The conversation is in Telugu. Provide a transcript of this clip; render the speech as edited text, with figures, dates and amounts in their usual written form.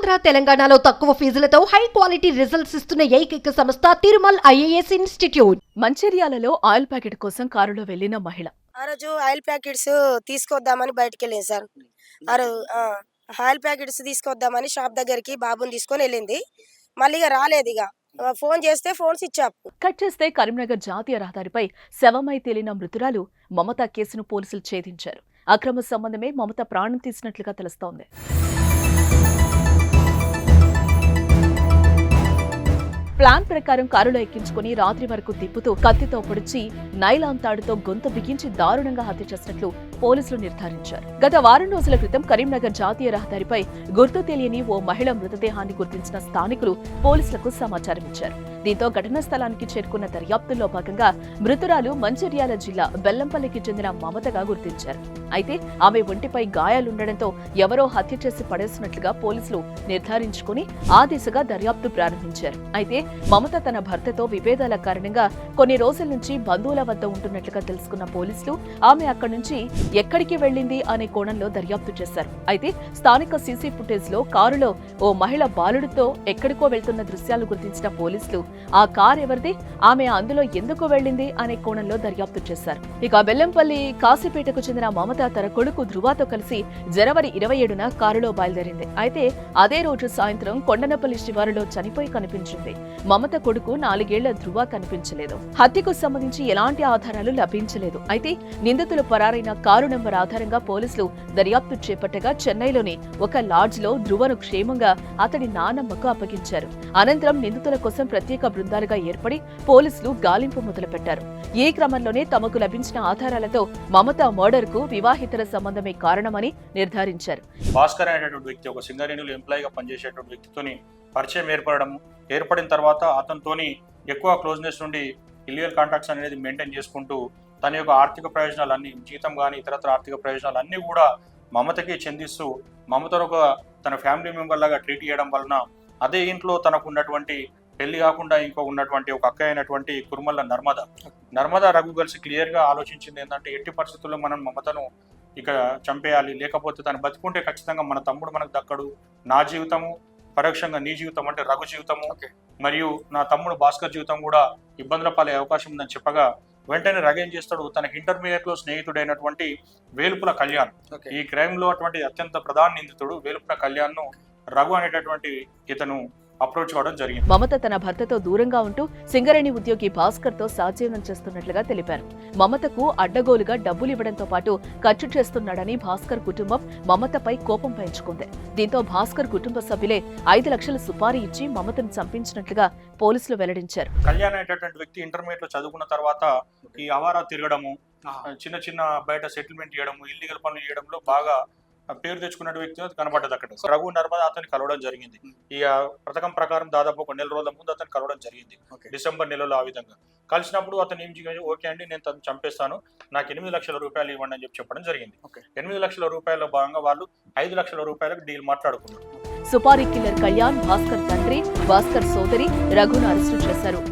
ఆంధ్ర తెలంగాణలో తక్కువ ఫీజులతో హై క్వాలిటీ రిజల్ట్స్ ఇస్తున్న ఏకైక సంస్థ తిరుమల్ ఐఏఎస్ ఇన్స్టిట్యూట్. మంచిర్యాలలో ఆయిల్ ప్యాకెట్ కోసం కారులో వెళ్లిన మహిళ. ఆ రోజు ఆయిల్ ప్యాకెట్స్ తీసుకొద్దామని బయటకు వెళ్ళింది సార్. ఆయిల్ ప్యాకెట్స్ తీసుకొద్దామని షాప్ దగ్గరికి బాబుని తీసుకొని వెళ్ళింది. మళ్ళీ రాలేదు. ఫోన్ చేస్తే ఫోన్ స్విచ్ ఆఫ్. కట్ చేస్తే కరీంనగర్ జాతీయ రహదారిపై శవమై తేలిన మృతురాలు మమత కేసును పోలీసులు ఛేదించారు. అక్రమ సంబంధమే మమత ప్రాణం తీసినట్లుగా తెలుస్తోంది. ప్లాన్ ప్రకారం కారులో ఎక్కించుకుని రాత్రి వరకు తిప్పుతూ కత్తితో పొడిచి నైలాన్ తాడుతో గొంతు బిగించి దారుణంగా హత్య చేసినట్లు పోలీసులు నిర్ధారించారు. గత వారం రోజుల క్రితం కరీంనగర్ జాతీయ రహదారిపై గుర్తు తెలియని ఓ మహిళ మృతదేహాన్ని గుర్తించిన స్థానికులు పోలీసులకు సమాచారం ఇచ్చారు. దీంతో ఘటనా స్థలానికి చేరుకున్న దర్యాప్తుల్లో భాగంగా మృతురాలు మంచిర్యాల జిల్లా బెల్లంపల్లికి చెందిన మమతగా గుర్తించారు. అయితే ఆమె ఒంటిపై గాయాలుండడంతో ఎవరో హత్య చేసి పడేసినట్లుగా పోలీసులు నిర్ధారించుకుని ఆ దిశగా దర్యాప్తు ప్రారంభించారు. అయితే మమత తన భర్తతో విభేదాల కారణంగా కొన్ని రోజుల నుంచి బంధువుల వద్ద ఉంటున్నట్లుగా తెలుసుకున్న పోలీసులు ఆమె అక్కడి నుంచి ఎక్కడికి వెళ్లింది అనే కోణంలో దర్యాప్తు చేశారు. అయితే స్థానిక సీసీ ఫుటేజ్ లో కారులో ఓ మహిళ బాలుడితో ఎక్కడికో వెళ్తున్న దృశ్యాలు గుర్తించిన పోలీసులు ఆ కార్ ఎవరిది, ఆమె అందులో ఎందుకు వెళ్లింది అనే కోణంలో దర్యాప్తు చేశారు. ఇక బెల్లంపల్లి కాశీపేటకు చెందిన మమత తన కొడుకు ధృవతో కలిసి జనవరి 27న కారులో బయలుదేరింది. అయితే అదే రోజు సాయంత్రం కొండనపల్లి శివారులో చనిపోయి కనిపించింది. మమత కొడుకు 4 ఏళ్ల ధృవ కనిపించలేదు. హత్యకు సంబంధించి ఎలాంటి ఆధారాలు లభించలేదు. అయితే నిందితులు పరారైన కారు నెంబర్ ఆధారంగా పోలీసులు దర్యాప్తు చేపట్టగా చెన్నైలోని ఒక లాడ్జ్ లో ధృవను క్షేమంగా అతడి నానమ్మకు అప్పగించారు. అనంతరం నిందితుల కోసం ప్రత్యేక బృందాలుగా ఏర్పడి పోలీసులు గాలింపు మొదలుపెట్టారు. ఈ క్రమంలోనే తమకు లభించిన ఆధారాలతో మమత మర్డర్ కు వివాహితర సంబంధమే కారణమని నిర్ధారించారు. భాస్కర్ అనేటువంటి వ్యక్తి ఒక సింగరేణిలో ఎంప్లాయీగా పనిచేసేటువంటి వ్యక్తితోని పరిచయం ఏర్పడిన తర్వాత అతనితోని ఎక్కువ క్లోజ్నెస్ నుండి ఇల్లీగల్ కాంటాక్ట్స్ అనేది మెయింటైన్ చేసుకుంటూ తన యొక్క ఆర్థిక ప్రయోజనాలన్నీ, జీతం కానీ ఇతరత్ర ఆర్థిక ప్రయోజనాలన్నీ కూడా మమతకి చెందిస్తూ మమతను తన ఫ్యామిలీ మెంబర్ లాగా ట్రీట్ చేయడం వలన అదే ఇంట్లో తనకు ఉన్నటువంటి పెళ్లి కాకుండా ఇంకో ఉన్నటువంటి ఒక అక్క అయినటువంటి కుర్మల్ల నర్మద రఘు కలిసి క్లియర్గా ఆలోచించింది ఏంటంటే ఎట్టి పరిస్థితుల్లో మనం మమతను ఇక చంపేయాలి, లేకపోతే తను బతుకుంటే ఖచ్చితంగా మన తమ్ముడు మనకు దక్కడు, నా జీవితము పరోక్షంగా నీ జీవితం అంటే రఘు జీవితము మరియు నా తమ్ముడు భాస్కర్ జీవితం కూడా ఇబ్బందుల పాలే అవకాశం ఉందని చెప్పగా వెంటనే రఘు ఏం చేస్తాడు, తనకి ఇంటర్మీడియట్ లో స్నేహితుడైనటువంటి వేలుపుల కళ్యాణ్, ఈ క్రైమ్ లో అటువంటి అత్యంత ప్రధాన నిందితుడు వేలుపుల కళ్యాణ్ ను రఘు అనేటటువంటి ఇతను అప్రోచ్ కావడం జరిగింది. మమత తన భర్తతో దూరంగా ఉంటూ సింగరేణి ఉద్యోగి భాస్కర్ తో సహజీవనం చేస్తున్నట్లుగా తెలిపారు. మమతకు అడ్డగోలుగా డబ్బులు ఇవ్వడంతో పాటు ఖర్చు చేస్తున్నాడని భాస్కర్ కుటుంబం మమతపై కోపం పెంచుకుంది. దీంతో భాస్కర్ కుటుంబ సభ్యులే 5 లక్షల సుపారీ ఇచ్చి మమతను చంపించినట్లుగా పోలీసులు వెల్లడించారు. కళ్యాణ్ అనేటటువంటి వ్యక్తి ఇంటర్మీడియట్ లో చదువుకున్న తర్వాత ఈ అవారా తిరగడము, చిన్న బయట సెటిల్మెంట్ చేయడము, ఇల్లీగల్ పనులు చేయడంలో బాగా పేరు తెచ్చుకున్న వ్యక్తి కనబడ్డది. అక్కడ రఘు నర్మద అతన్ని కలవడం జరిగింది. ఈ పథకం ప్రకారం దాదాపు ఒక 1 నెల రోజుల ముందు అతను కలవడం జరిగింది. డిసెంబర్ నెలలో ఆ విధంగా కలిసినప్పుడు అతను ఏం చేయాలి, ఓకే అండి నేను తను చంపేస్తాను, నాకు 8 లక్షల రూపాయలు ఇవ్వండి అని చెప్పడం జరిగింది. 8 లక్షల రూపాయల భాగంగా వాళ్ళు 5 లక్షల రూపాయలకు డీల్ మాట్లాడుకున్నారు. సుపారీ కిల్లర్ కళ్యాణ్ భాస్కర్ తండ్రి, భాస్కర్ సోదరి రఘును అరెస్టు చేశారు.